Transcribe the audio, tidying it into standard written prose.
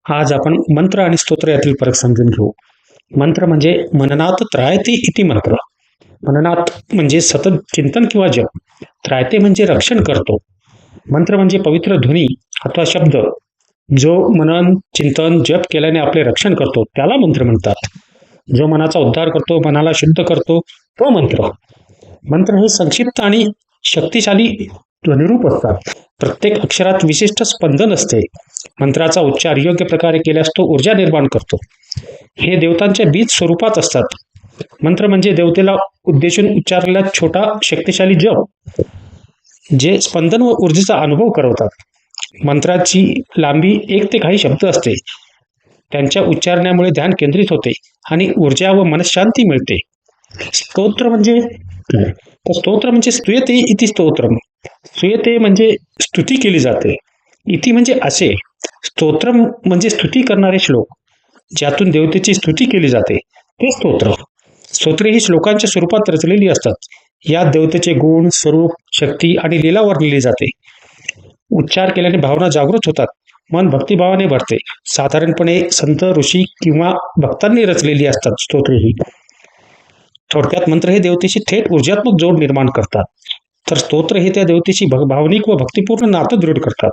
आज आपण मंत्र आणि स्तोत्र यातील फरक समजून घेऊ. मंत्र म्हणजे मननात त्रायते इति मंत्र. मननात म्हणजे सतत चिंतन किंवा जप. त्रायते म्हणजे रक्षण करतो. मंत्र म्हणजे पवित्र ध्वनी अथवा शब्द जो मनन चिंतन जप केल्याने आपले रक्षण करतो त्याला मंत्र म्हणतात. जो मनाचा उद्धार करतो, मनाला शुद्ध करतो तो मंत्र. मंत्र हे संक्षिप्त आणि शक्तिशाली ध्वनिरूप असतात. प्रत्येक अक्षरात विशिष्ट स्पंदन असते. मंत्राचा उच्चार योग्य प्रकारे केल्यास तो ऊर्जा निर्माण करतो. हे देवतांच्या बीज स्वरूपात असतात. मंत्र म्हणजे देवतेला उद्देशून उच्चारलेला छोटा शक्तिशाली जप जे स्पंदन व ऊर्जेचा अनुभव करवतात. मंत्राची लांबी 1 ते काही शब्द असते. त्यांच्या उच्चारण्यामुळे ध्यान केंद्रित होते आणि ऊर्जा व मनशांती मिळते. स्तोत्र म्हणजे स्तुयते इति स्तोत्रम. स्तुयते म्हणजे स्तुती केली जाते. इति म्हणजे असे. स्तोत्र म्हणजे स्तुती करणारे श्लोक ज्यातून देवतेची स्तुती केली जाते ते स्तोत्र. स्तोत्रे ही श्लोकांच्या स्वरूपात रचलेली असतात. यात देवतेचे गुण, स्वरूप, शक्ती आणि लीला वर्णिली जाते. उच्चार केल्याने भावना जागृत होतात. मन भक्तिभावाने भरते. साधारणपणे संत, ऋषी किंवा भक्तांनी रचलेली असतात स्तोत्रे ही. थोडक्यात मंत्र हे देवतेशी थेट ऊर्जात्मक जोड निर्माण करतात, तर स्तोत्र हे त्या देवतेशी भावनिक व भक्तिपूर्ण नातं दृढ करतात.